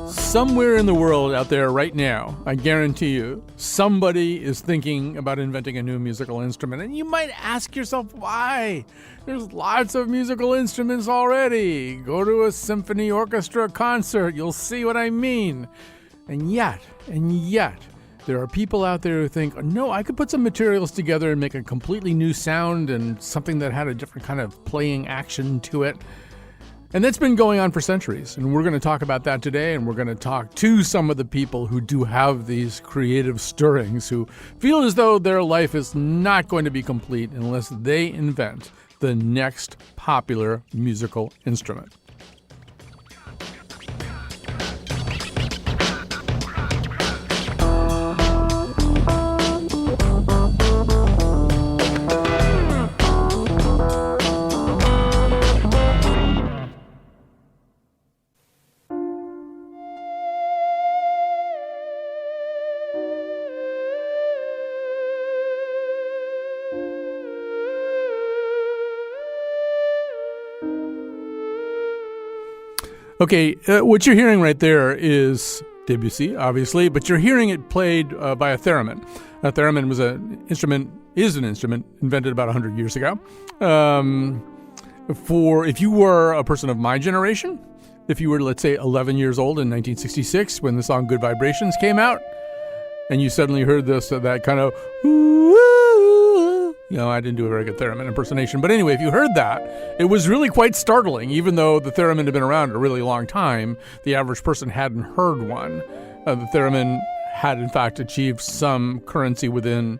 Somewhere in the world out there right now, I guarantee you, somebody is thinking about inventing a new musical instrument. And you might ask yourself, why? There's lots of musical instruments already. Go to a symphony orchestra concert. You'll see what I mean. And yet, there are people out there who think, no, I could put some materials together and make a completely new sound and something that had a different kind of playing action to it. And that's been going on for centuries, and we're going to talk about that today, and we're going to talk to some of the people who do have these creative stirrings, who feel as though their life is not going to be complete unless they invent the next popular musical instrument. Okay, what you're hearing right there is Debussy, obviously, but you're hearing it played by a theremin. A theremin is an instrument invented about 100 years ago. If you were a person of my generation, if you were, let's say, 11 years old in 1966 when the song Good Vibrations came out, and you suddenly heard that kind of, I didn't do a very good theremin impersonation. But anyway, if you heard that, it was really quite startling. Even though the theremin had been around a really long time, the average person hadn't heard one. The theremin had, in fact, achieved some currency within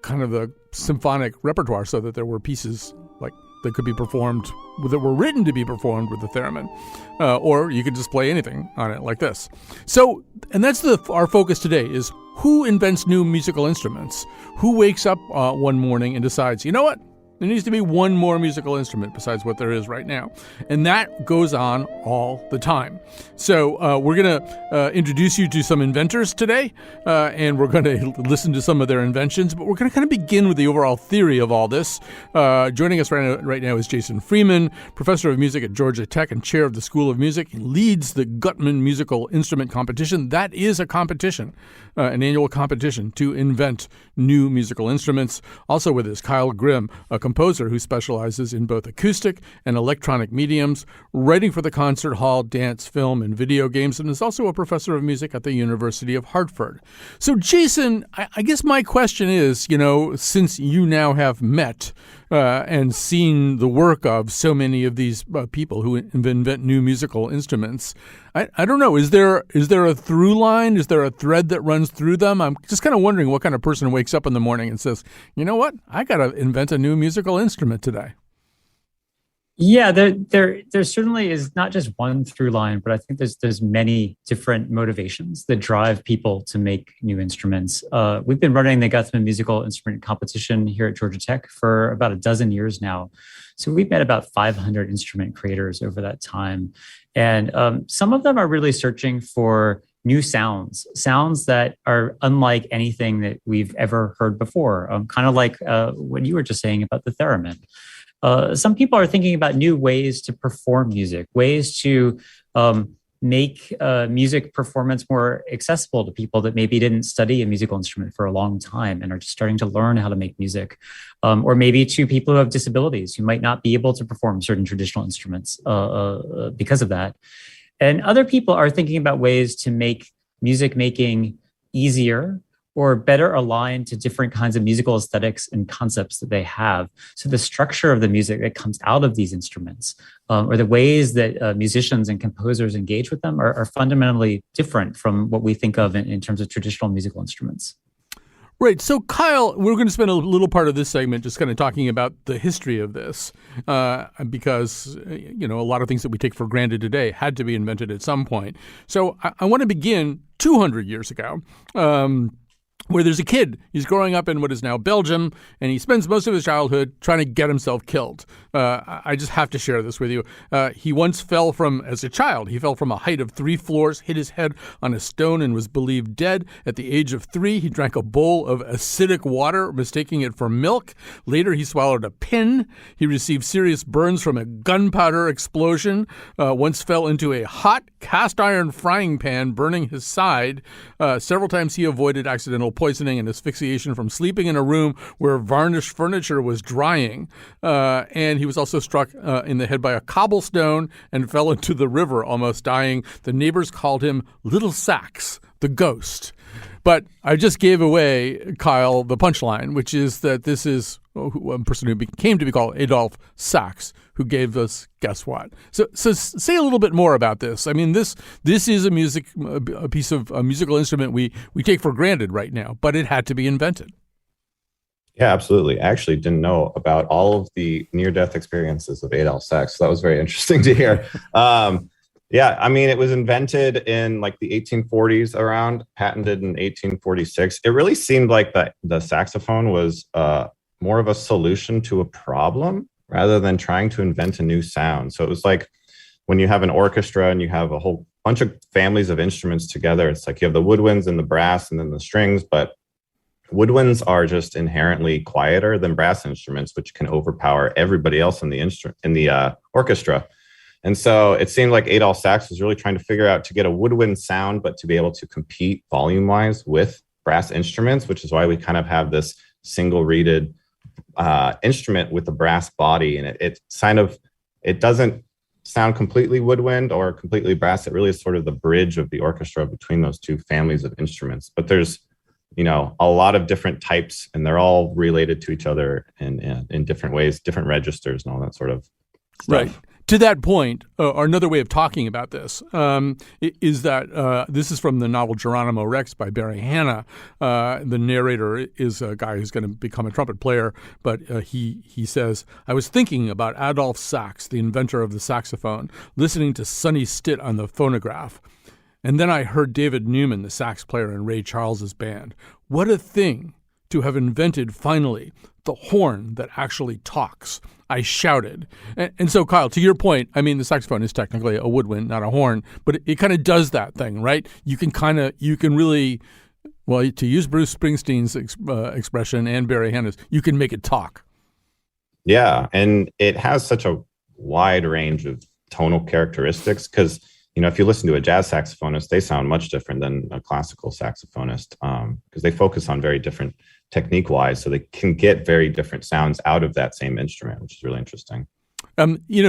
kind of the symphonic repertoire, so that there were pieces like that could be performed, that were written to be performed with the theremin. Or you could just play anything on it like this. So, and that's our focus today is who invents new musical instruments? Who wakes up one morning and decides, you know what? There needs to be one more musical instrument besides what there is right now. And that goes on all the time. So we're going to introduce you to some inventors today, and we're going to listen to some of their inventions. But we're going to kind of begin with the overall theory of all this. Joining us right now is Jason Freeman, professor of music at Georgia Tech and chair of the School of Music. He leads the Guthman Musical Instrument Competition. That is a competition, an annual competition to invent new musical instruments. Also with us, Kyle Grimm, a composer who specializes in both acoustic and electronic mediums, writing for the concert hall, dance, film, and video games, and is also a professor of music at the University of Hartford. So, Jason, I guess my question is, since you now have met and seen the work of so many of these people who invent new musical instruments, I don't know, is there a through line? Is there a thread that runs through them? I'm just kind of wondering what kind of person wakes up in the morning and says, you know what, I got to invent a new musical instrument today. Yeah, there certainly is not just one through line, but I think there's many different motivations that drive people to make new instruments. We've been running the Guthman Musical Instrument Competition here at Georgia Tech for about a dozen years now. So we've met about 500 instrument creators over that time. And some of them are really searching for new sounds that are unlike anything that we've ever heard before, kind of like what you were just saying about the theremin. Some people are thinking about new ways to perform music, ways to make music performance more accessible to people that maybe didn't study a musical instrument for a long time and are just starting to learn how to make music. Or maybe to people who have disabilities who might not be able to perform certain traditional instruments because of that. And other people are thinking about ways to make music making easier or better aligned to different kinds of musical aesthetics and concepts that they have. So the structure of the music that comes out of these instruments, or the ways that musicians and composers engage with them are fundamentally different from what we think of in terms of traditional musical instruments. Right. So, Kyle, we're going to spend a little part of this segment just kind of talking about the history of this, because, a lot of things that we take for granted today had to be invented at some point. So I want to begin 200 years ago. Where there's a kid, he's growing up in what is now Belgium, and he spends most of his childhood trying to get himself killed. I just have to share this with you. He once as a child, he fell from a height of 3 floors, hit his head on a stone, and was believed dead. At the age of 3, he drank a bowl of acidic water, mistaking it for milk. Later, he swallowed a pin. He received serious burns from a gunpowder explosion. Once fell into a hot cast iron frying pan burning his side. Several times he avoided accidental poisoning and asphyxiation from sleeping in a room where varnished furniture was drying. And he was also struck in the head by a cobblestone and fell into the river, almost dying. The neighbors called him Little Sax, the ghost. But I just gave away, Kyle, the punchline, which is that this is a person who came to be called Adolphe Sax, who gave us guess what. So say a little bit more about this. I mean, this is a piece of a musical instrument we take for granted right now, but it had to be invented. Yeah, absolutely. I actually didn't know about all of the near-death experiences of Adolphe Sax. So that was very interesting to hear. Yeah, I mean, it was invented in like the 1840s around, patented in 1846. It really seemed like the saxophone was more of a solution to a problem rather than trying to invent a new sound. So it was like when you have an orchestra and you have a whole bunch of families of instruments together, it's like you have the woodwinds and the brass and then the strings, but woodwinds are just inherently quieter than brass instruments, which can overpower everybody else in the orchestra. And so it seemed like Adolphe Sax was really trying to figure out to get a woodwind sound, but to be able to compete volume-wise with brass instruments, which is why we kind of have this single-reeded instrument with a brass body. And it doesn't sound completely woodwind or completely brass. It really is sort of the bridge of the orchestra between those two families of instruments. But there's, a lot of different types, and they're all related to each other in different ways, different registers and all that sort of stuff. Right. To that point, or another way of talking about this, is that this is from the novel Geronimo Rex by Barry Hannah. The narrator is a guy who's going to become a trumpet player, but he says, I was thinking about Adolphe Sax, the inventor of the saxophone, listening to Sonny Stitt on the phonograph. And then I heard David Newman, the sax player in Ray Charles's band. What a thing to have invented, finally, the horn that actually talks. I shouted. And so, Kyle, to your point, I mean, the saxophone is technically a woodwind, not a horn, but it kind of does that thing, right? You can really, well, to use Bruce Springsteen's expression and Barry Hannah's, you can make it talk. Yeah, and it has such a wide range of tonal characteristics because, if you listen to a jazz saxophonist, they sound much different than a classical saxophonist because they focus on very different technique-wise, so they can get very different sounds out of that same instrument, which is really interesting.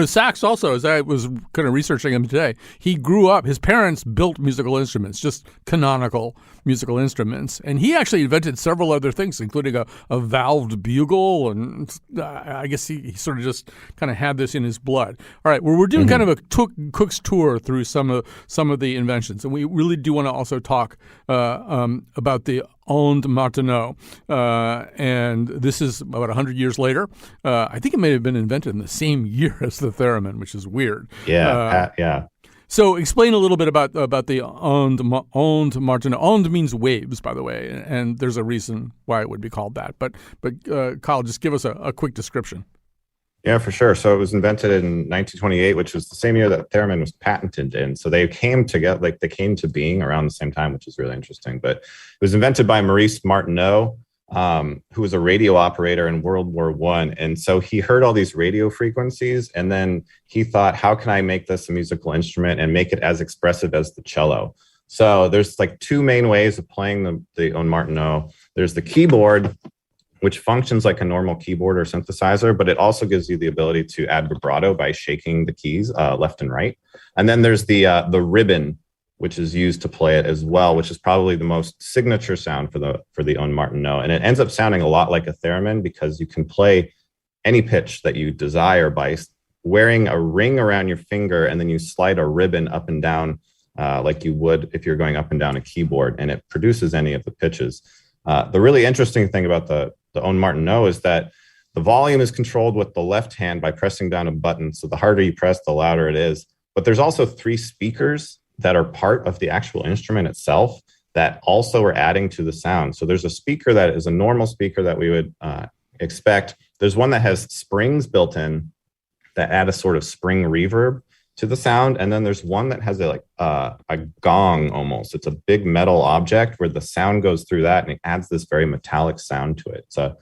Sax also, as I was kind of researching him today, he grew up, his parents built musical instruments, just canonical musical instruments. And he actually invented several other things, including a valved bugle. And I guess he sort of just kind of had this in his blood. All right, well, we're doing kind of a Cook's tour through some of the inventions. And we really do want to also talk about the Onde Martineau. And this is about 100 years later. I think it may have been invented in the same year as the theremin, which is weird. Yeah, yeah. So explain a little bit about the Onde Martineau. Onde means waves, by the way, and there's a reason why it would be called that. But Kyle, just give us a quick description. Yeah, for sure. So it was invented in 1928, which was the same year that theremin was patented in. So they came together, they came to being around the same time, which is really interesting. But it was invented by Maurice Martineau, who was a radio operator in World War I. And so he heard all these radio frequencies, and then he thought, how can I make this a musical instrument and make it as expressive as the cello? So there's like two main ways of playing the Onde Martineau. There's the keyboard, which functions like a normal keyboard or synthesizer, but it also gives you the ability to add vibrato by shaking the keys left and right. And then there's the ribbon, which is used to play it as well, which is probably the most signature sound for the Onde Martineau. And it ends up sounding a lot like a theremin because you can play any pitch that you desire by wearing a ring around your finger, and then you slide a ribbon up and down like you would if you're going up and down a keyboard, and it produces any of the pitches. The really interesting thing about the Onde Martineau is that the volume is controlled with the left hand by pressing down a button. So the harder you press, the louder it is. But there's also 3 speakers that are part of the actual instrument itself that also are adding to the sound. So there's a speaker that is a normal speaker that we would expect. There's one that has springs built in that add a sort of spring reverb to the sound. And then there's one that has a gong almost. It's a big metal object where the sound goes through that and it adds this very metallic sound to it. So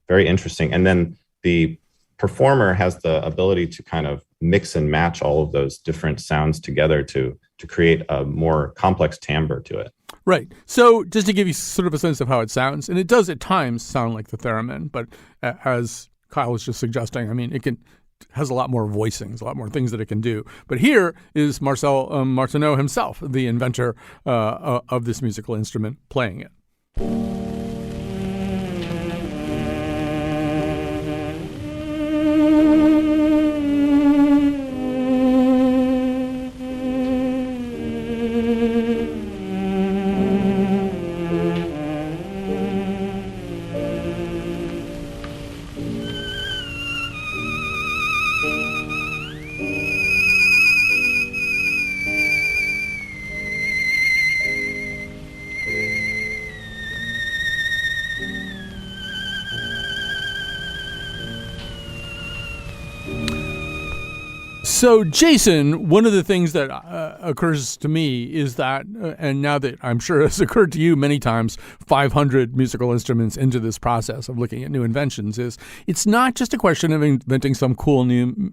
very interesting. And then the performer has the ability to kind of mix and match all of those different sounds together to to create a more complex timbre to it. Right. So just to give you sort of a sense of how it sounds, and it does at times sound like the theremin, but as Kyle was just suggesting, I mean, has a lot more voicings, a lot more things that it can do. But here is Marcel Martineau himself, the inventor of this musical instrument, playing it. So, Jason, one of the things that occurs to me is that, and now that I'm sure has occurred to you many times, 500 musical instruments into this process of looking at new inventions, is it's not just a question of inventing some cool new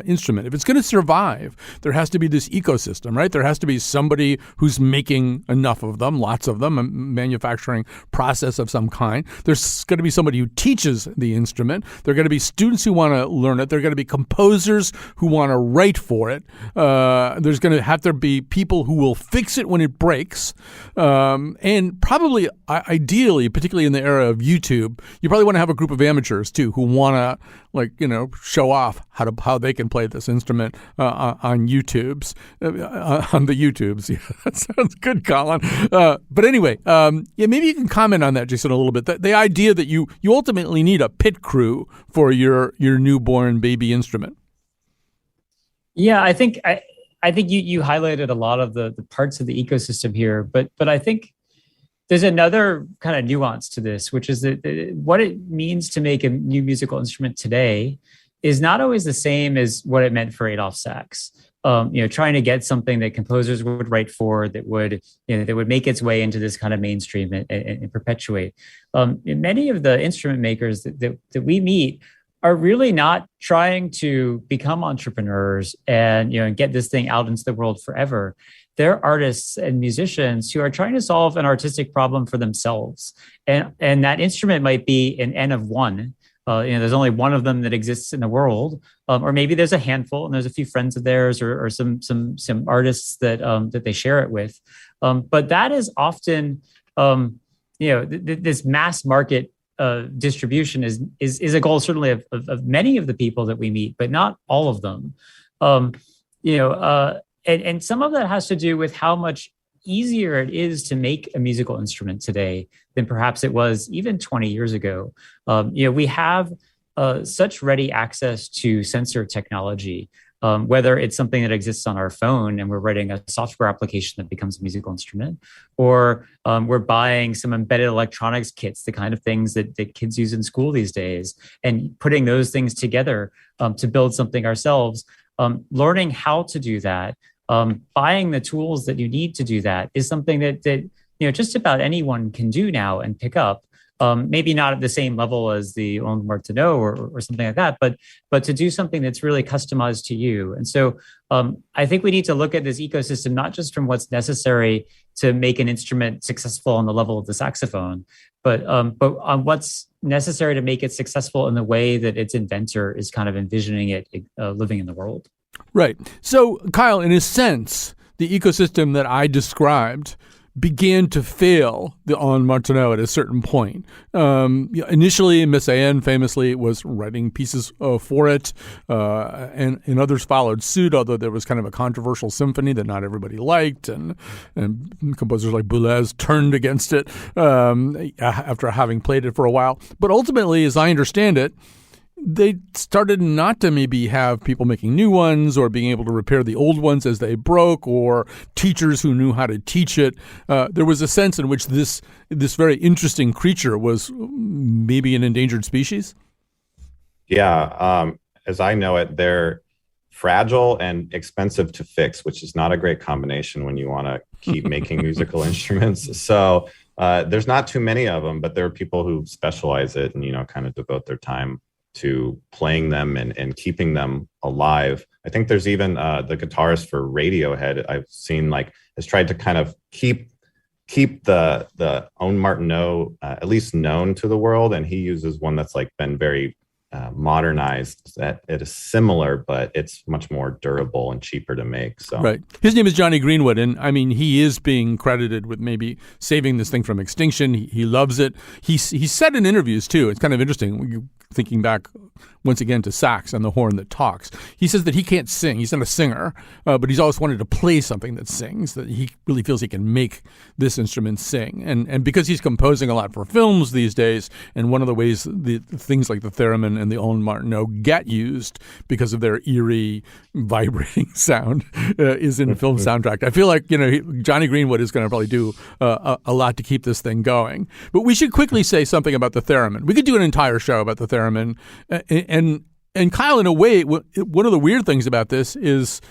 instrument. If it's going to survive, there has to be this ecosystem, right? There has to be somebody who's making enough of them, lots of them, a manufacturing process of some kind. There's going to be somebody who teaches the instrument. There are going to be students who want to learn it. There are going to be composers who want to write for it. There's going to have to be people who will fix it when it breaks. And probably, ideally, particularly in the era of YouTube, you probably want to have a group of amateurs too who want to, show off how they can play this instrument on YouTubes, on the YouTubes. Yeah, that sounds good, Colin. But anyway, maybe you can comment on that, Jason, a little bit. The idea that you ultimately need a pit crew for your newborn baby instrument. Yeah, I think you highlighted a lot of the parts of the ecosystem here, but I think there's another kind of nuance to this, which is that what it means to make a new musical instrument today is not always the same as what it meant for Adolph Sax. Trying to get something that composers would write for that would make its way into this kind of mainstream and perpetuate. Many of the instrument makers that we meet are really not trying to become entrepreneurs and get this thing out into the world forever. They're artists and musicians who are trying to solve an artistic problem for themselves. And that instrument might be an N of one. There's only one of them that exists in the world, or maybe there's a handful and there's a few friends of theirs or some artists that they share it with. But that is often, this mass market distribution is a goal certainly of many of the people that we meet, but not all of them. And some of that has to do with how much easier it is to make a musical instrument today than perhaps it was even 20 years ago. We have such ready access to sensor technology, whether it's something that exists on our phone and we're writing a software application that becomes a musical instrument, or we're buying some embedded electronics kits, the kind of things that kids use in school these days, and putting those things together to build something ourselves. Learning how to do that, buying the tools that you need to do that is something that just about anyone can do now and pick up. Maybe not at the same level as the own Martineau or something like that, but to do something that's really customized to you. And so I think we need to look at this ecosystem, not just from what's necessary to make an instrument successful on the level of the saxophone, but on what's necessary to make it successful in the way that its inventor is kind of envisioning it living in the world. Right. So, Kyle, in a sense, the ecosystem that I described began to fail on Martineau at a certain point. Initially, Miss A.N. famously was writing pieces for it, and others followed suit, although there was kind of a controversial symphony that not everybody liked, and composers like Boulez turned against it after having played it for a while. But ultimately, as I understand it, they started not to maybe have people making new ones or being able to repair the old ones as they broke, or teachers who knew how to teach it. There was a sense in which this very creature was maybe an endangered species. Yeah, as I know it, they're fragile and expensive to fix, which is not a great combination when you want to keep making musical instruments. So there's not too many of them, but there are people who specialize it and kind of devote their time to playing them and keeping them alive. I think there's even the guitarist for Radiohead I've seen has tried to kind of keep the own Martineau at least known to the world, and he uses one that's been very modernized, that it is similar, but it's much more durable and cheaper to make. So right. His name is Jonny Greenwood, and I mean, he is being credited with maybe saving this thing from extinction. He loves it. He said in interviews too. It's kind of interesting. Thinking back once again to sax and the horn that talks, he says that he can't sing. He's not a singer, but he's always wanted to play something that sings, that he really feels he can make this instrument sing. And because he's composing a lot for films these days, and one of the ways the things like the theremin and the Owen Martineau get used because of their eerie, vibrating sound is in film soundtrack. I feel like, Jonny Greenwood is going to probably do a lot to keep this thing going. But we should quickly say something about the theremin. We could do an entire show about the theremin. And Kyle, in a way, one of the weird things about this is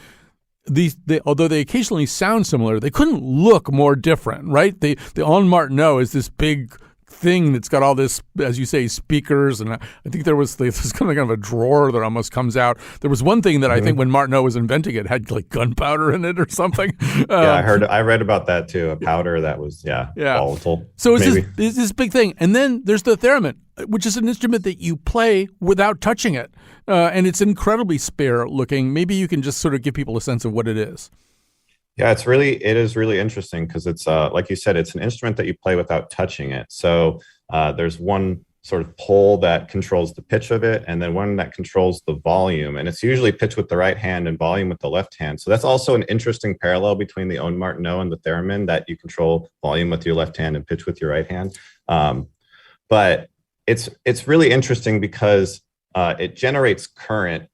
although they occasionally sound similar, they couldn't look more different, right? The Owen Martineau is this big thing that's got all this, as you say, speakers, and I think there's kind of a drawer that almost comes out. There was one thing that I think when Martineau was inventing it had gunpowder in it or something. I read about that too. A powder that was volatile. So it's this big thing, and then there's the theremin, which is an instrument that you play without touching it, and it's incredibly spare looking. Maybe you can just sort of give people a sense of what it is. Yeah, it is really interesting because it's like you said, it's an instrument that you play without touching it. So there's one sort of pole that controls the pitch of it, and then one that controls the volume. And it's usually pitch with the right hand and volume with the left hand. So that's also an interesting parallel between the Owen Martineau and the theremin, that you control volume with your left hand and pitch with your right hand. But it's really interesting because it generates current.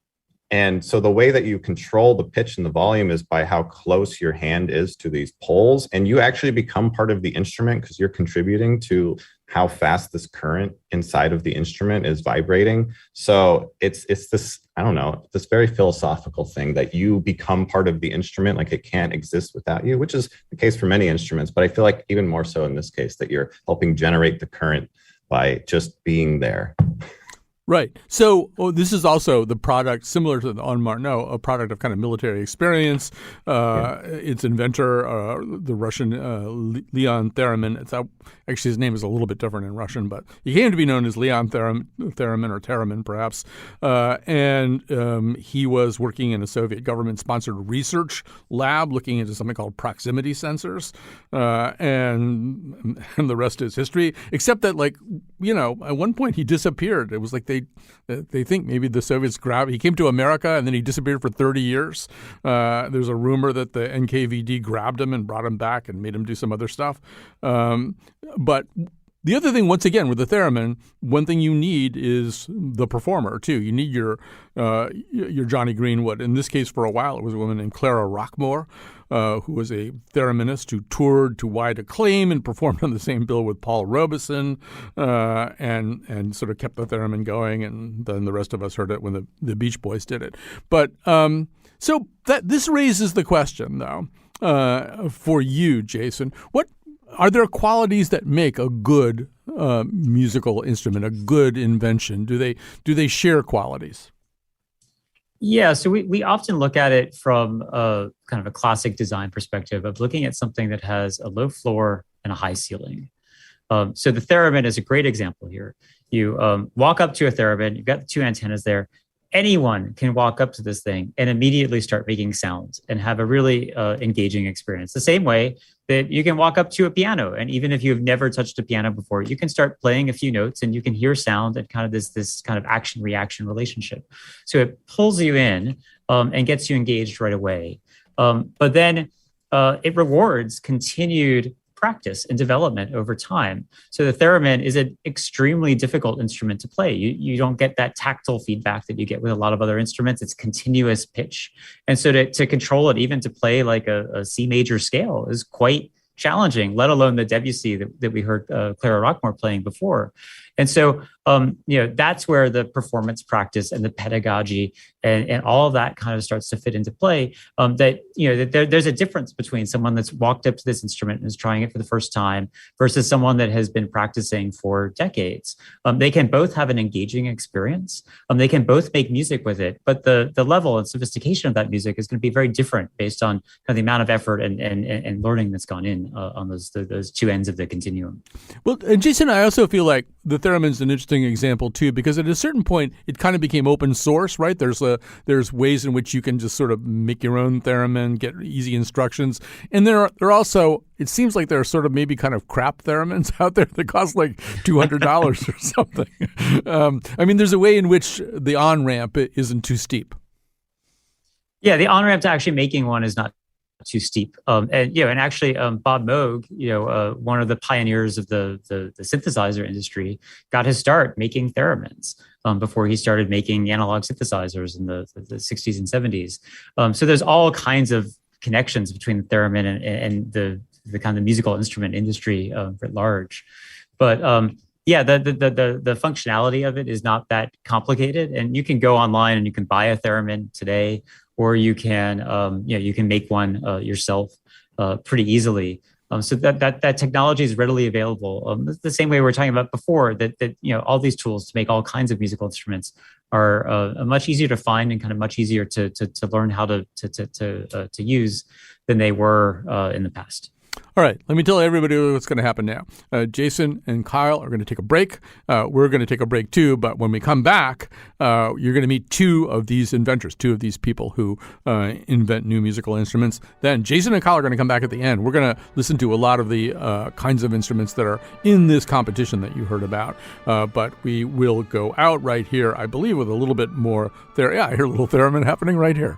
And so the way that you control the pitch and the volume is by how close your hand is to these poles. And you actually become part of the instrument because you're contributing to how fast this current inside of the instrument is vibrating. So it's this, I don't know, this very philosophical thing that you become part of the instrument, like it can't exist without you, which is the case for many instruments. But I feel like even more so in this case, that you're helping generate the current by just being there. Right. So this is also the product, similar to the Owen Martineau, a product of kind of military experience. Its inventor, the Russian Leon Theremin. Actually, his name is a little bit different in Russian, but he came to be known as Leon Theremin or Theremin, perhaps. And he was working in a Soviet government-sponsored research lab looking into something called proximity sensors. And the rest is history, except that, at one point he disappeared. It was like they think maybe the Soviets he came to America and then he disappeared for 30 years. There's a rumor that the NKVD grabbed him and brought him back and made him do some other stuff. But the other thing, once again, with the theremin, one thing you need is the performer too. You need your Jonny Greenwood. In this case, for a while, it was a woman named Clara Rockmore, who was a thereminist who toured to wide acclaim and performed on the same bill with Paul Robeson, and sort of kept the theremin going. And then the rest of us heard it when the Beach Boys did it. But so this raises the question, though, for you, Jason. What are there qualities that make a good musical instrument, a good invention? Do they share qualities? Yeah, so we often look at it from a kind of a classic design perspective of looking at something that has a low floor and a high ceiling. So the theremin is a great example here. You walk up to a theremin, you've got the two antennas there. Anyone can walk up to this thing and immediately start making sounds and have a really engaging experience. The same way that you can walk up to a piano, and even if you've never touched a piano before, you can start playing a few notes and you can hear sound and kind of this kind of action-reaction relationship. So it pulls you in and gets you engaged right away. But then it rewards continued practice and development over time. So the theremin is an extremely difficult instrument to play. You don't get that tactile feedback that you get with a lot of other instruments. It's continuous pitch. And so to control it, even to play like a C major scale, is quite challenging, let alone the Debussy that we heard Clara Rockmore playing before. And so, that's where the performance practice and the pedagogy and all of that kind of starts to fit into play. There's a difference between someone that's walked up to this instrument and is trying it for the first time versus someone that has been practicing for decades. They can both have an engaging experience. They can both make music with it, but the level and sophistication of that music is going to be very different based on kind of the amount of effort and learning that's gone in on those two ends of the continuum. Well, Jason, I also feel like the theremin's an interesting example too, because at a certain point it kind of became open source, right? There's ways in which you can just sort of make your own theremin, get easy instructions, and there are also, it seems like there are sort of maybe kind of crap theremins out there that cost like $200 or something. There's a way in which the on ramp isn't too steep. Yeah, the on ramp to actually making one is not too steep. And actually, Bob Moog, one of the pioneers of the synthesizer industry, got his start making theremins before he started making analog synthesizers in the 60s and 70s. So there's all kinds of connections between the theremin and the kind of musical instrument industry writ large. But the functionality of it is not that complicated, and you can go online and you can buy a theremin today, or you can make one yourself pretty easily. So that technology is readily available. The same way we were talking about before, that all these tools to make all kinds of musical instruments are much easier to find and kind of much easier to learn how to use than they were in the past. All right, let me tell everybody what's going to happen now. Jason and Kyle are going to take a break. We're going to take a break too, but when we come back, you're going to meet two of these inventors, two of these people who invent new musical instruments. Then Jason and Kyle are going to come back at the end. We're going to listen to a lot of the kinds of instruments that are in this competition that you heard about, but we will go out right here, I believe, with a little bit more there. Yeah, I hear a little theremin happening right here.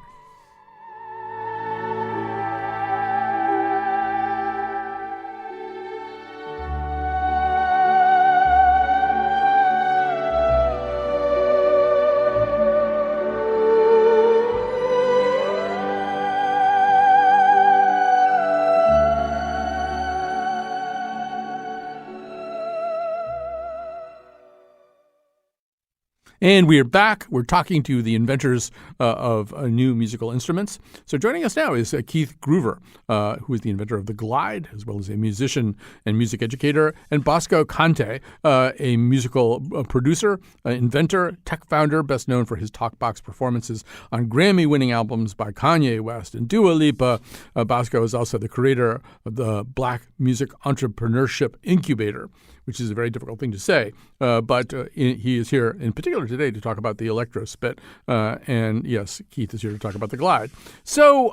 And we are back. We're talking to the inventors of new musical instruments. So joining us now is Keith Groover, who is the inventor of the Glide, as well as a musician and music educator, and Bosco Conte, a musical producer, inventor, tech founder, best known for his talkbox performances on Grammy-winning albums by Kanye West and Dua Lipa. Bosco is also the creator of the Black Music Entrepreneurship Incubator, which is a very difficult thing to say, but he is here in particular today to talk about the electro spit. And yes, Keith is here to talk about the Glide. So,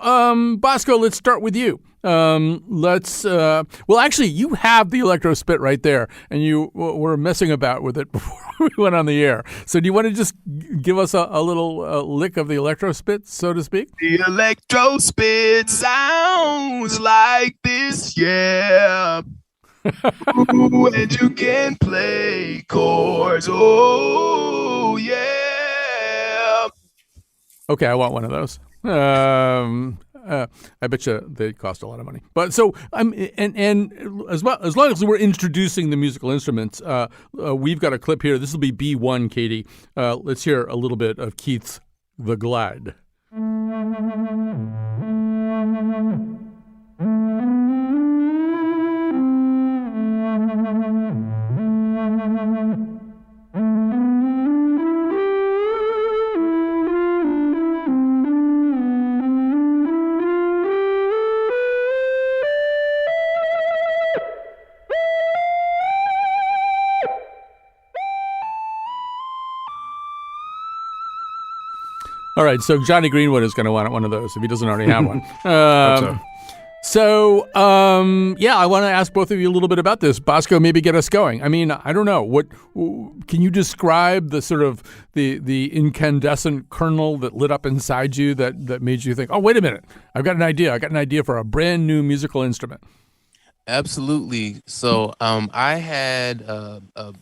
Bosco, let's start with you. Actually, you have the electro spit right there, and you were messing about with it before we went on the air. So do you want to just give us a little lick of the electro spit, so to speak? The electro spit sounds like this, yeah. Ooh, and you can play chords. Oh, yeah. Okay, I want one of those. I bet you they cost a lot of money. But so and as long as we're introducing the musical instruments, we've got a clip here. This will be B1, Catie. Let's hear a little bit of Keith's The Glide. All right, so Johnny Greenwood is going to want one of those if he doesn't already have one. I want to ask both of you a little bit about this. Bosco, maybe get us going. I mean, I don't know. Can you describe the sort of the incandescent kernel that lit up inside you that made you think, oh, wait a minute, I've got an idea. I got an idea for a brand new musical instrument. Absolutely. So I had a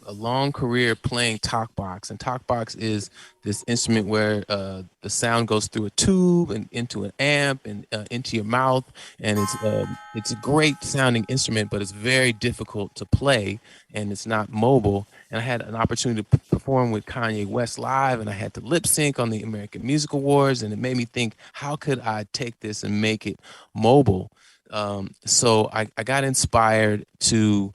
long career playing talkbox, and talkbox is this instrument where the sound goes through a tube and into an amp and into your mouth, and it's a great sounding instrument, but it's very difficult to play, and it's not mobile. And I had an opportunity to perform with Kanye West live, and I had to lip sync on the American Music Awards, and it made me think, how could I take this and make it mobile? So I got inspired to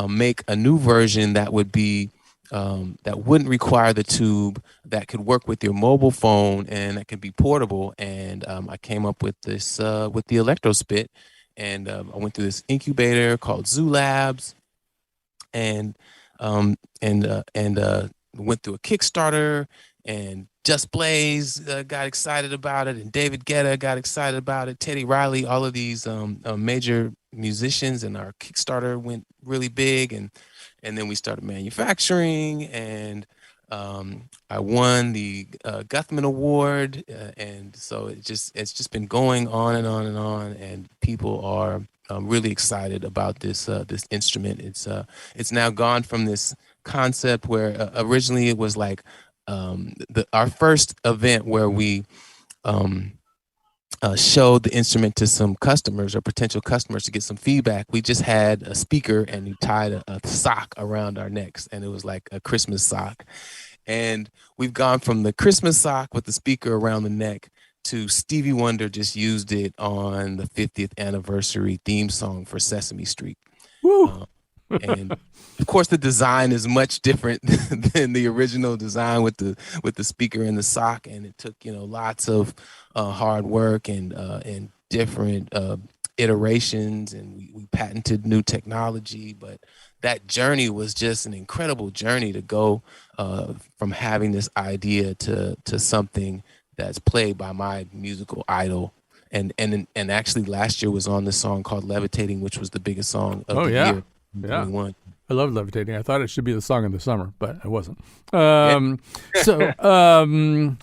make a new version that would be that wouldn't require the tube, that could work with your mobile phone, and that could be portable. And I came up with this with the Electrospit, and I went through this incubator called Zoo Labs, and went through a Kickstarter, and Just Blaze got excited about it, and David Guetta got excited about it, Teddy Riley, all of these major musicians, and our Kickstarter went really big, and then we started manufacturing, and I won the Guthman Award, and so it's just been going on and on and on, and people are really excited about this this instrument. It's now gone from this concept where originally it was like our first event where we showed the instrument to some customers or potential customers to get some feedback. We just had a speaker, and we tied a sock around our necks, and it was like a Christmas sock. And we've gone from the Christmas sock with the speaker around the neck to Stevie Wonder just used it on the 50th anniversary theme song for Sesame Street. Woo. And of course, the design is much different than the original design with the speaker and the sock, and it took lots of hard work and different iterations, and we patented new technology. But that journey was just an incredible journey to go from having this idea to something that's played by my musical idol. And actually last year was on the song called Levitating, which was the biggest song of the year. Yeah. 21. I love Levitating. I thought it should be the song of the summer, but it wasn't. So and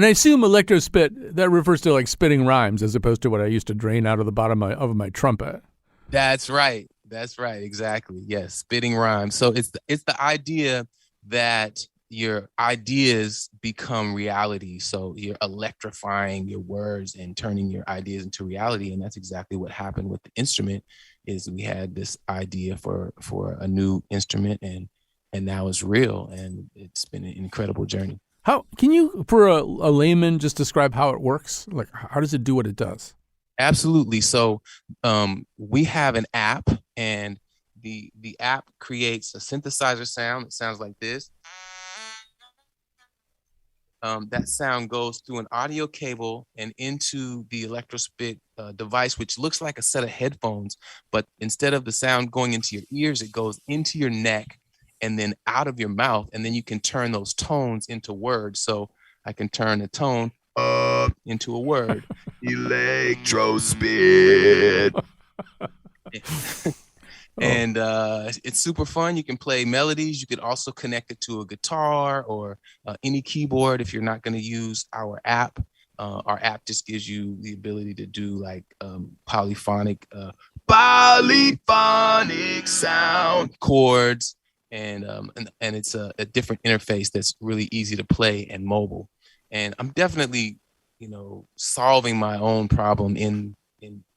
I assume Electrospit, that refers to like spitting rhymes as opposed to what I used to drain out of the bottom of my trumpet. That's right. Exactly. Yes. Spitting rhymes. So it's the idea that your ideas become reality. So you're electrifying your words and turning your ideas into reality. And that's exactly what happened with the instrument. Is we had this idea for a new instrument, and now it's real, and it's been an incredible journey. How can you, for a layman, just describe how it works? Like, how does it do what it does? Absolutely. So we have an app, and the app creates a synthesizer sound that sounds like this. That sound goes through an audio cable and into the Electrospit device, which looks like a set of headphones, but instead of the sound going into your ears, it goes into your neck and then out of your mouth, and then you can turn those tones into words. So I can turn a tone into a word. Electrospit. And it's super fun. You can play melodies. You could also connect it to a guitar or any keyboard if you're not going to use our app. Our app just gives you the ability to do like polyphonic sound chords, and it's a different interface that's really easy to play and mobile. And I'm definitely solving my own problem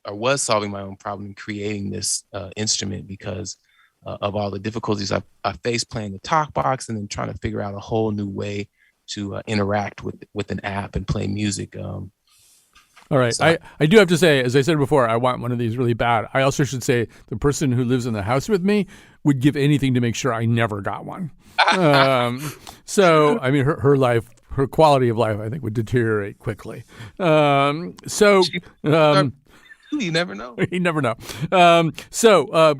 was solving my own problem in creating this instrument because of all the difficulties I faced playing the talk box and then trying to figure out a whole new way to interact with an app and play music. All right. So, I do have to say, as I said before, I want one of these really bad. I also should say the person who lives in the house with me would give anything to make sure I never got one. So, I mean, her quality of life, I think, would deteriorate quickly. You never know. You never know.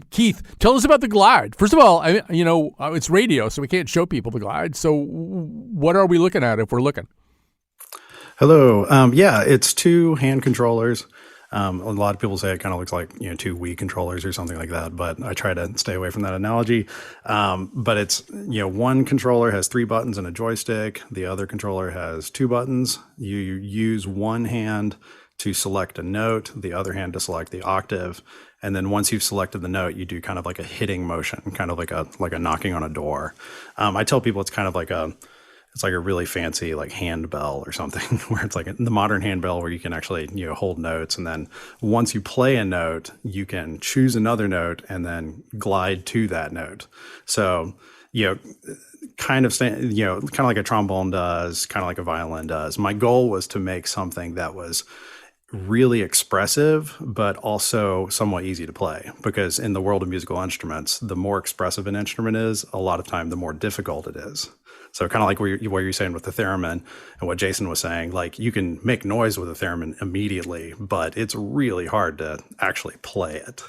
Keith, tell us about the Glide. First of all, it's radio, so we can't show people the Glide. So what are we looking at if we're looking? Hello. It's two hand controllers. A lot of people say it kind of looks like, two Wii controllers or something like that, but I try to stay away from that analogy. But it's, one controller has 3 buttons and a joystick. The other controller has 2 buttons. You use one hand to select a note, the other hand to select the octave. And then once you've selected the note, you do kind of like a hitting motion, kind of like a knocking on a door. I tell people it's kind of like it's like a really fancy like handbell or something, where it's like the modern handbell where you can actually, hold notes. And then once you play a note, you can choose another note and then glide to that note. So, kind of like a trombone does, kind of like a violin does. My goal was to make something that was really expressive, but also somewhat easy to play, because in the world of musical instruments, the more expressive an instrument is, a lot of time, the more difficult it is. So kind of like what you're saying with the theremin and what Jason was saying, like you can make noise with a theremin immediately, but it's really hard to actually play it.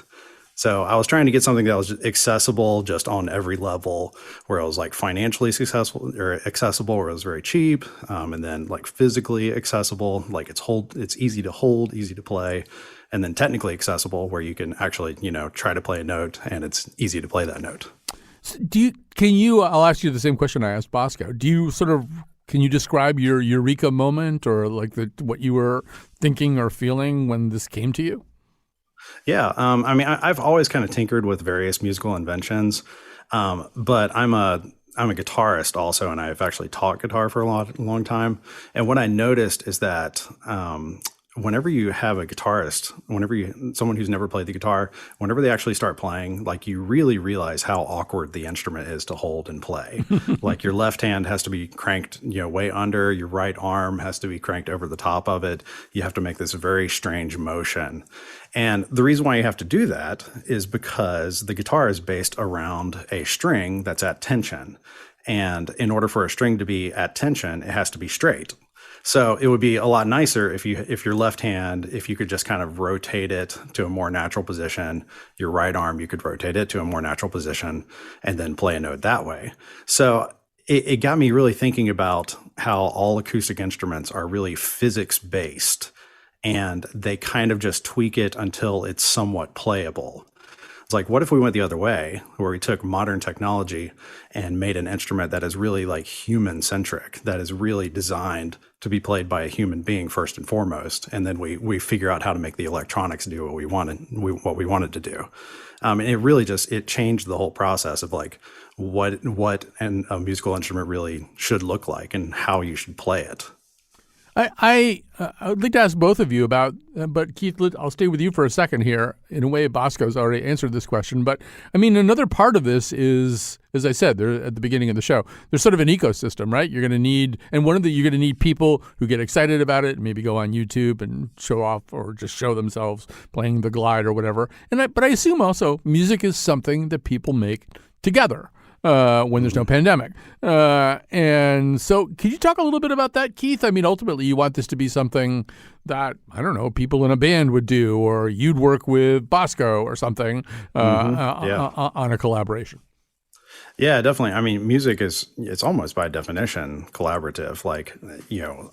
So I was trying to get something that was accessible just on every level, where it was like financially accessible, where it was very cheap, and then like physically accessible, like it's easy to hold, easy to play, and then technically accessible, where you can actually, try to play a note and it's easy to play that note. So I'll ask you the same question I asked Bosco. Can you describe your eureka moment, or like what you were thinking or feeling when this came to you? Yeah. I've always kind of tinkered with various musical inventions, but I'm a guitarist also, and I've actually taught guitar for a long time. And what I noticed is that whenever you have a guitarist, someone who's never played the guitar, whenever they actually start playing, like you really realize how awkward the instrument is to hold and play. Like your left hand has to be cranked, way under, your right arm has to be cranked over the top of it. You have to make this very strange motion. And the reason why you have to do that is because the guitar is based around a string that's at tension. And in order for a string to be at tension, it has to be straight. So it would be a lot nicer if your left hand, if you could just kind of rotate it to a more natural position, your right arm, you could rotate it to a more natural position and then play a note that way. So it got me really thinking about how all acoustic instruments are really physics based, and they kind of just tweak it until it's somewhat playable. It's like, what if we went the other way, where we took modern technology and made an instrument that is really like human centric, that is really designed to be played by a human being first and foremost, and then we figure out how to make the electronics do what we wanted to do. And it really it changed the whole process of like what a musical instrument really should look like and how you should play it. I would like to ask both of you about, but Keith, I'll stay with you for a second here. In a way, Bosco's already answered this question, but I mean, another part of this is, as I said there at the beginning of the show, there's sort of an ecosystem, right? You're going to need, you're going to need people who get excited about it, and maybe go on YouTube and show off or just show themselves playing the glide or whatever. But I assume also music is something that people make together. When there's no pandemic. And so can you talk a little bit about that, Keith? I mean, ultimately, you want this to be something that, I don't know, people in a band would do, or you'd work with Bosco or something on a collaboration. Yeah, definitely. I mean, music it's almost by definition collaborative. Like,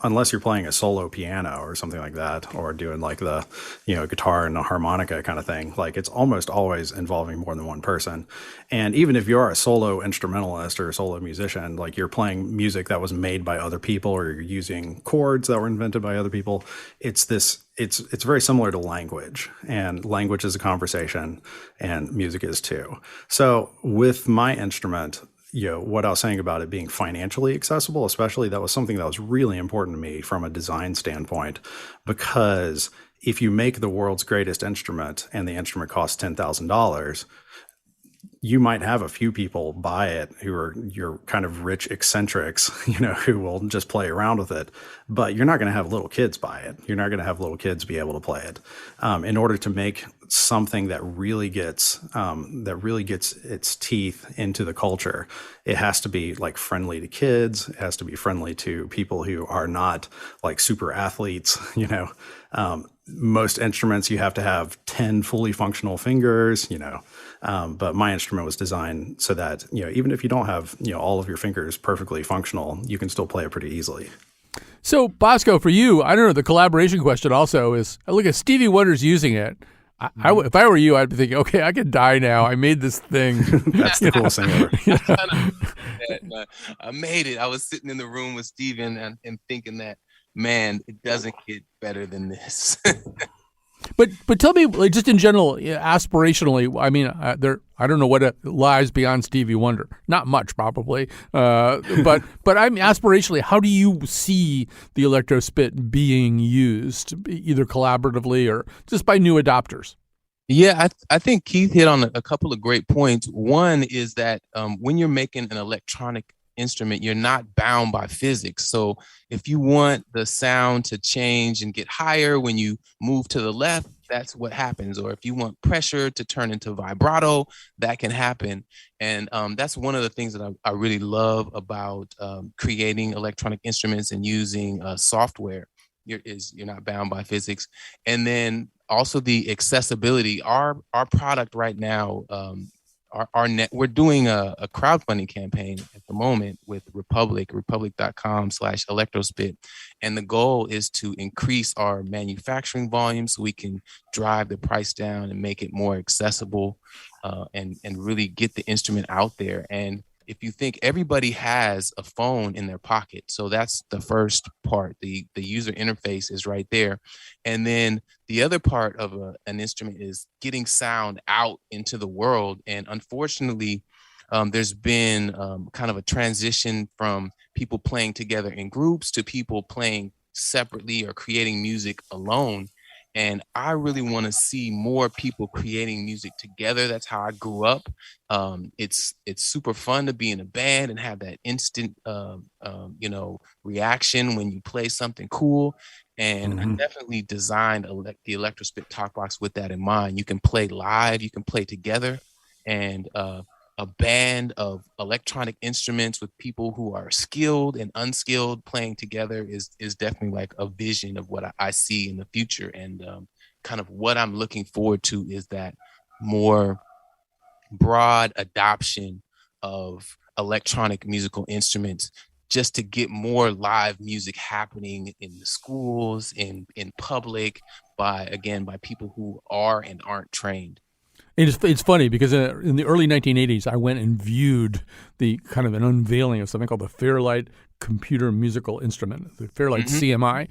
unless you're playing a solo piano or something like that, or doing like the, guitar and a harmonica kind of thing, like it's almost always involving more than one person. And even if you're a solo instrumentalist or a solo musician, like you're playing music that was made by other people, or you're using chords that were invented by other people, it's very similar to language, and language is a conversation, and music is too. So with my instrument, what I was saying about it being financially accessible, especially, that was something that was really important to me from a design standpoint, because if you make the world's greatest instrument and the instrument costs $10,000, you might have a few people buy it who are your kind of rich eccentrics, who will just play around with it. But you're not going to have little kids buy it. You're not going to have little kids be able to play it. In order to make something that really gets its teeth into the culture, it has to be like friendly to kids. It has to be friendly to people who are not like super athletes. Most instruments, you have to have 10 fully functional fingers, but my instrument was designed so that, even if you don't have, all of your fingers perfectly functional, you can still play it pretty easily. So Bosco, for you, I don't know, the collaboration question also is, look at Stevie Wonder's using it. If I were you, I'd be thinking, okay, I could die now. I made this thing. That's the coolest thing ever. I made it. I was sitting in the room with Steven and thinking that, man, it doesn't get better than this. But tell me, like, just in general, aspirationally. I mean, I don't know what lies beyond Stevie Wonder. Not much, probably. But I'm aspirationally. How do you see the electrospit being used, either collaboratively or just by new adopters? Yeah, I think Keith hit on a couple of great points. One is that when you're making an electronic instrument, you're not bound by physics. So if you want the sound to change and get higher when you move to the left, that's what happens. Or if you want pressure to turn into vibrato, that can happen. And that's one of the things that I really love about creating electronic instruments and using software. You're not bound by physics. And then also the accessibility. Our product right now, our net, we're doing a crowdfunding campaign at the moment with republic.com/electrospit. And the goal is to increase our manufacturing volume so we can drive the price down and make it more accessible and really get the instrument out there. And if you think everybody has a phone in their pocket, so that's the first part. The user interface is right there. And then the other part of an instrument is getting sound out into the world. And unfortunately, there's been kind of a transition from people playing together in groups to people playing separately or creating music alone. And I really want to see more people creating music together. That's how I grew up. It's super fun to be in a band and have that instant, reaction when you play something cool. And I definitely designed the Electrospit Talkbox with that in mind. You can play live, you can play together, and a band of electronic instruments with people who are skilled and unskilled playing together is definitely like a vision of what I see in the future. And kind of what I'm looking forward to is that more broad adoption of electronic musical instruments, just to get more live music happening in the schools, in public, by people who are and aren't trained. It's funny because in the early 1980s, I went and viewed the kind of an unveiling of something called the Fairlight Computer Musical Instrument, the Fairlight CMI,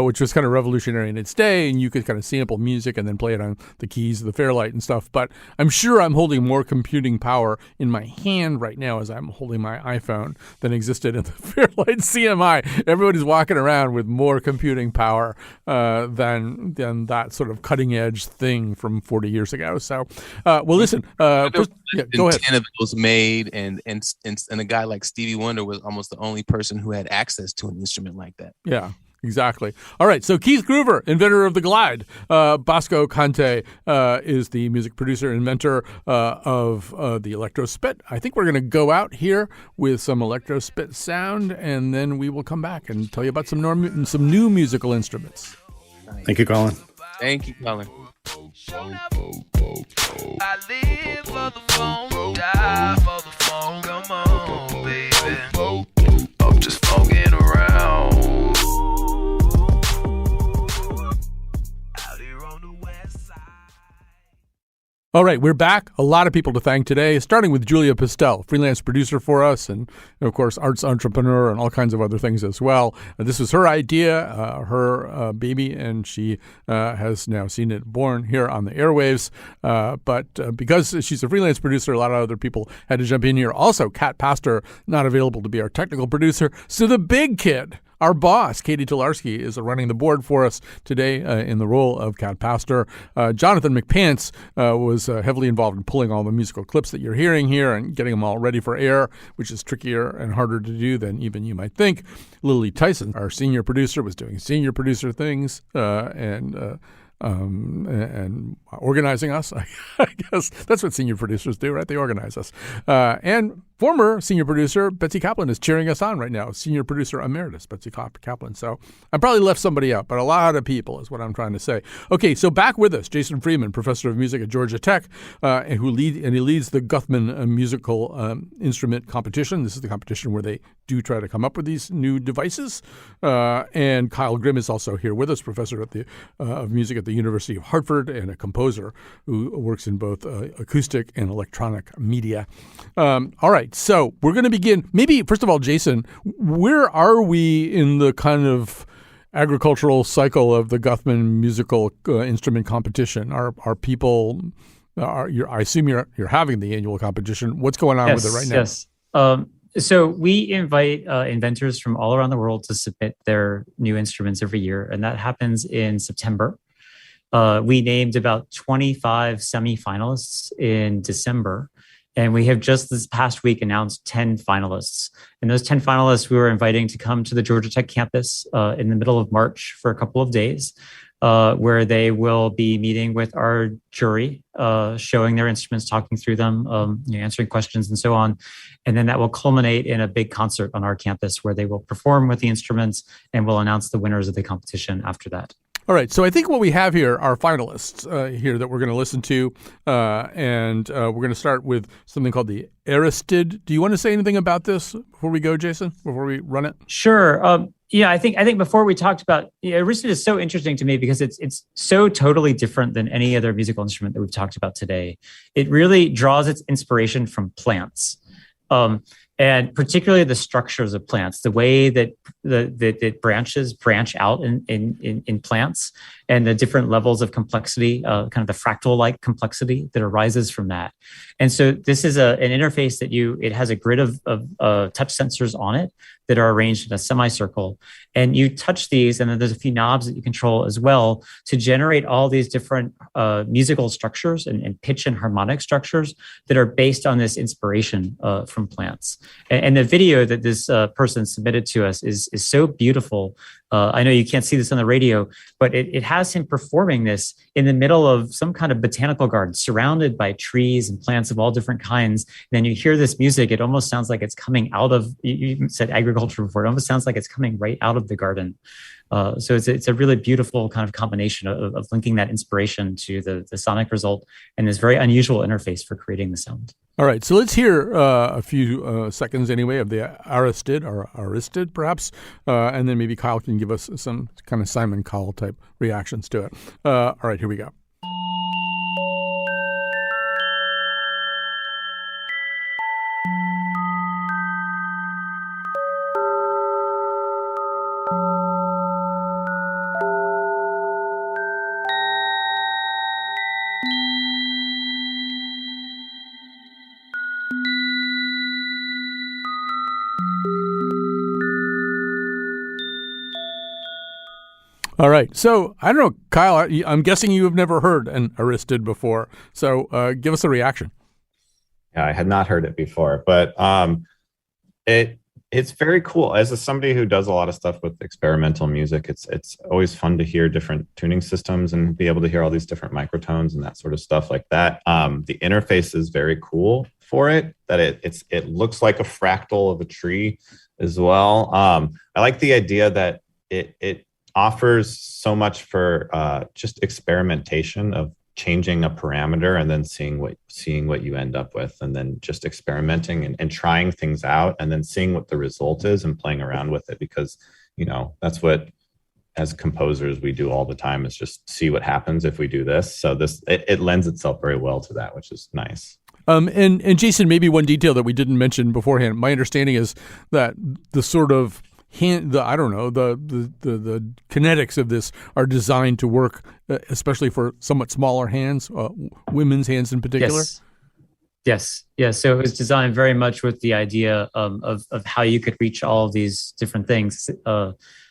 which was kind of revolutionary in its day, and you could kind of sample music and then play it on the keys of the Fairlight and stuff. But I'm sure I'm holding more computing power in my hand right now as I'm holding my iPhone than existed in the Fairlight CMI. Everybody's walking around with more computing power than that sort of cutting edge thing from 40 years ago. So, listen. First, go ahead. 10 of those made, and a guy like Stevie Wonder was almost the only person who had access to an instrument like that. Yeah, exactly. All right. So Keith Groover, inventor of the Glide. Bosco Conte is the music producer, inventor of the Electrospit. I think we're going to go out here with some Electrospit sound, and then we will come back and tell you about some new musical instruments. Thank you, Colin. Thank you, Colin. I live for the phone, die for the phone. Come on, baby. I'm just fucking around. Out here on the west side. All right, we're back. A lot of people to thank today, starting with Julia Pistel, freelance producer for us, and of course, arts entrepreneur and all kinds of other things as well. This was her idea, her baby, and she has now seen it born here on the airwaves. But because she's a freelance producer, a lot of other people had to jump in here. Also, Kat Pastor, not available to be our technical producer. So the big kid, our boss, Catie Talarski, is running the board for us today in the role of Kat Pastor. Jonathan McPants was heavily involved in pulling all the musical clips that you're hearing here and getting them all ready for air, which is trickier and harder to do than even you might think. Lily Tyson, our senior producer, was doing senior producer things and organizing us. I guess that's what senior producers do, right? They organize us. And former senior producer Betsy Kaplan is cheering us on right now. Senior producer emeritus Betsy Kaplan. So I probably left somebody out, but a lot of people is what I'm trying to say. Okay, so back with us, Jason Freeman, professor of music at Georgia Tech, he leads the Guthman musical instrument competition. This is the competition where they do try to come up with these new devices. And Kyle Grimm is also here with us, professor of music at the University of Hartford and a composer who works in both acoustic and electronic media. All right, so we're going to begin. Maybe, first of all, Jason, where are we in the kind of agricultural cycle of the Guthman musical instrument competition? Are people? I assume you're having the annual competition. What's going on with it right now? Yes. So we invite inventors from all around the world to submit their new instruments every year, and that happens in September. We named about 25 semifinalists in December, and we have just this past week announced 10 finalists. And those 10 finalists we were inviting to come to the Georgia Tech campus in the middle of March for a couple of days, where they will be meeting with our jury, showing their instruments, talking through them, answering questions and so on. And then that will culminate in a big concert on our campus where they will perform with the instruments, and we'll announce the winners of the competition after that. All right, so I think what we have here are finalists here that we're going to listen to, and we're going to start with something called the Aristid. Do you want to say anything about this before we go, Jason, before we run it? Sure. I think before we talked about, Aristid is so interesting to me because it's so totally different than any other musical instrument that we've talked about today. It really draws its inspiration from plants. And particularly the structures of plants, the way that branches branch out in plants, and the different levels of complexity, kind of the fractal-like complexity that arises from that. And so this is an interface that it has a grid of touch sensors on it that are arranged in a semicircle. And you touch these, and then there's a few knobs that you control as well to generate all these different musical structures and pitch and harmonic structures that are based on this inspiration from plants. And the video that this person submitted to us is so beautiful. I know you can't see this on the radio, but it has him performing this in the middle of some kind of botanical garden, surrounded by trees and plants of all different kinds. And then you hear this music, it almost sounds like it's coming out of, you said agriculture before, it almost sounds like it's coming right out of the garden. So it's a really beautiful kind of combination of linking that inspiration to the sonic result and this very unusual interface for creating the sound. All right, so let's hear a few seconds anyway of the Aristid perhaps, and then maybe Kyle can give us some kind of Simon Cowell type reactions to it. All right, here we go. All right. So I don't know, Kyle, I'm guessing you have never heard an Aristid before. So give us a reaction. Yeah, I had not heard it before, but it's very cool. As somebody who does a lot of stuff with experimental music, it's always fun to hear different tuning systems and be able to hear all these different microtones and that sort of stuff like that. The interface is very cool for it, that it looks like a fractal of a tree as well. I like the idea that it offers so much for just experimentation of changing a parameter and then seeing what you end up with, and then just experimenting and trying things out and then seeing what the result is and playing around with it, because that's what as composers we do all the time, is just see what happens if we do this. So it lends itself very well to that, which is nice. And Jason, maybe one detail that we didn't mention beforehand, my understanding is that the sort of the kinetics of this are designed to work, especially for somewhat smaller hands, women's hands in particular. Yes. So it was designed very much with the idea of how you could reach all of these different things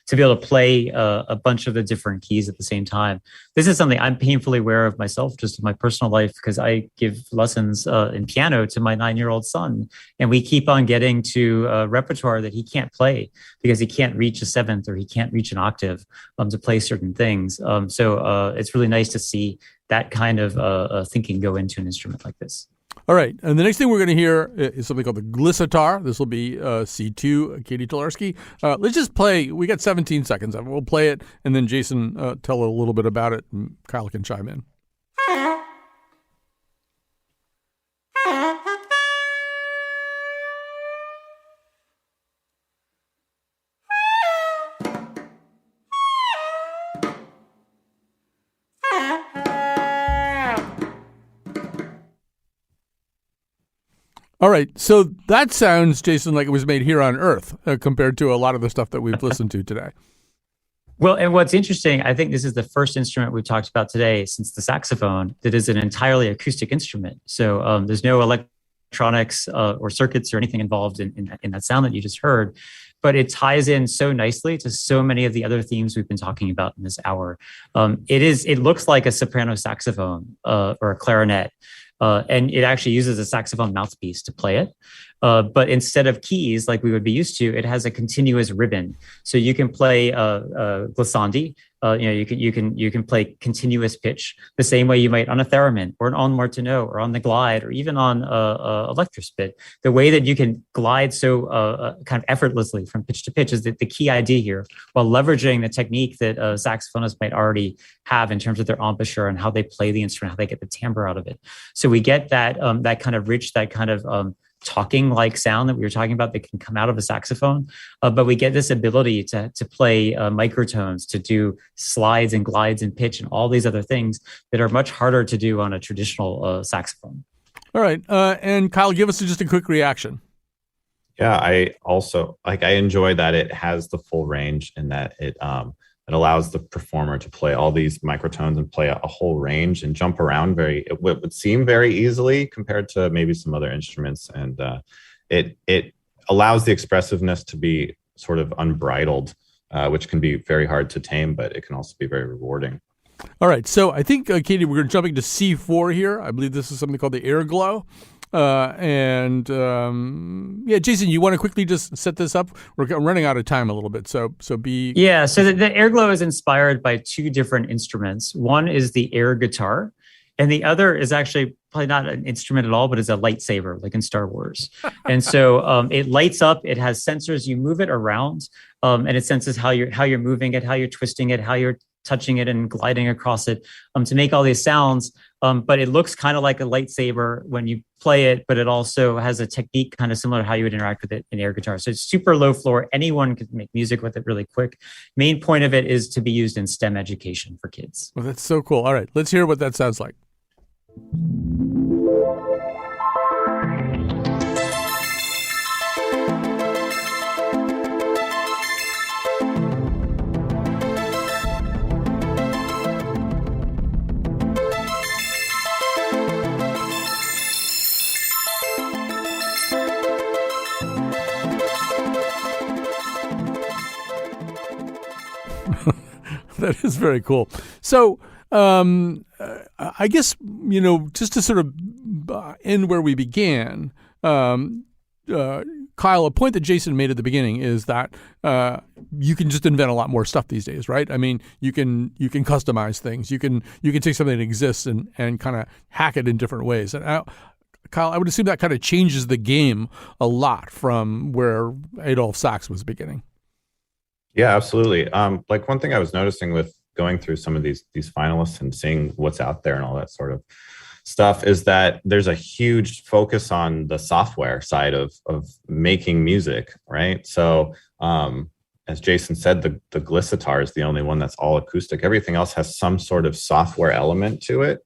to be able to play a bunch of the different keys at the same time. This is something I'm painfully aware of myself, just in my personal life, because I give lessons in piano to my 9-year-old son, and we keep on getting to a repertoire that he can't play because he can't reach a seventh or he can't reach an octave to play certain things. So it's really nice to see that kind of thinking go into an instrument like this. All right, and the next thing we're going to hear is something called the Glissatar. This will be C2, Catie Talarski. Let's just play. We got 17 seconds of it. We'll play it, and then Jason tell a little bit about it, and Kyle can chime in. All right, so that sounds, Jason, like it was made here on Earth compared to a lot of the stuff that we've listened to today. Well, and what's interesting, I think this is the first instrument we've talked about today since the saxophone that is an entirely acoustic instrument. So there's no electronics or circuits or anything involved in that sound that you just heard, but it ties in so nicely to so many of the other themes we've been talking about in this hour. It looks like a soprano saxophone or a clarinet, and it actually uses a saxophone mouthpiece to play it. But instead of keys like we would be used to, it has a continuous ribbon. So you can play glissandi. You can play continuous pitch the same way you might on a theremin or on martineau or on the glide or even on electrospit. The way that you can glide so kind of effortlessly from pitch to pitch is the key idea here, while leveraging the technique that saxophonists might already have in terms of their embouchure and how they play the instrument, how they get the timbre out of it. So we get that that kind of rich, that kind of talking like sound that we were talking about that can come out of a saxophone, but we get this ability to play microtones, to do slides and glides and pitch and all these other things that are much harder to do on a traditional saxophone. All right, and Kyle, give us just a quick reaction. Yeah, I also I enjoy that it has the full range and that it allows the performer to play all these microtones and play a whole range and jump around it would seem very easily compared to maybe some other instruments. And it allows the expressiveness to be sort of unbridled, which can be very hard to tame, but it can also be very rewarding. All right, so I think, Catie, we're jumping to C4 here. I believe this is something called the air glow. Jason, you want to quickly just set this up? We're running out of time a little bit, so be... Yeah, so the air glow is inspired by two different instruments. One is the air guitar, and the other is actually probably not an instrument at all, but is a lightsaber, like in Star Wars. And so it lights up, it has sensors, you move it around, and it senses how you're moving it, how you're twisting it, how you're touching it and gliding across it to make all these sounds. But it looks kind of like a lightsaber when you play it, but it also has a technique kind of similar to how you would interact with it in air guitar. So it's super low floor. Anyone could make music with it really quick. Main point of it is to be used in STEM education for kids. Well, that's so cool. All right, let's hear what that sounds like. That is very cool. So I guess, just to sort of end where we began, Kyle, a point that Jason made at the beginning is that you can just invent a lot more stuff these days, right? I mean, you can customize things. You can take something that exists and kind of hack it in different ways. And Kyle, I would assume that kind of changes the game a lot from where Adolphe Sax was beginning. Yeah, absolutely. Like one thing I was noticing with going through some of these finalists and seeing what's out there and all that sort of stuff is that there's a huge focus on the software side of making music, right? So as Jason said, the Glissitar is the only one that's all acoustic. Everything else has some sort of software element to it.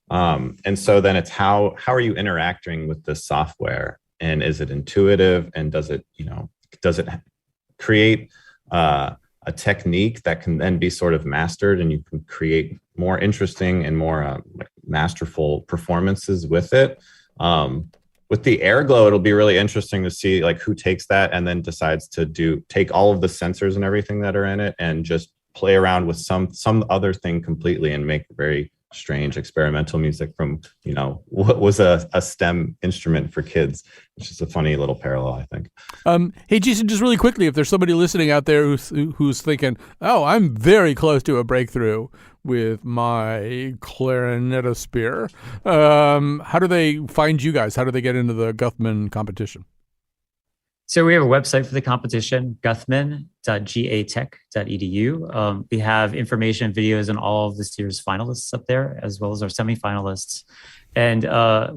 And so then it's how are you interacting with the software, and is it intuitive, and does it create a technique that can then be sort of mastered, and you can create more interesting and more masterful performances with it. With the Airglow, it'll be really interesting to see like who takes that and then decides to take all of the sensors and everything that are in it and just play around with some other thing completely and make very strange experimental music from, what was a STEM instrument for kids, which is a funny little parallel, I think. Hey, Jason, just really quickly, if there's somebody listening out there who's thinking, oh, I'm very close to a breakthrough with my clarinetosphere, how do they find you guys? How do they get into the Guthman competition? So we have a website for the competition, guthman.gatech.edu. We have information and videos on all of this year's finalists up there, as well as our semifinalists. And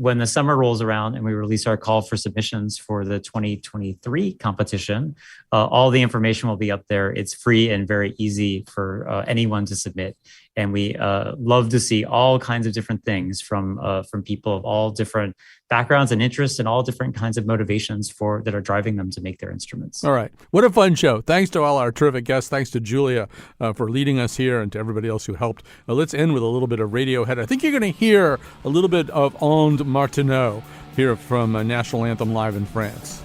when the summer rolls around and we release our call for submissions for the 2023 competition, all the information will be up there. It's free and very easy for anyone to submit. And we love to see all kinds of different things from people of all different backgrounds and interests and all different kinds of motivations that are driving them to make their instruments. All right. What a fun show. Thanks to all our terrific guests. Thanks to Julia for leading us here and to everybody else who helped. Let's end with a little bit of Radiohead. I think you're going to hear a little bit of And Martineau here from National Anthem Live in France.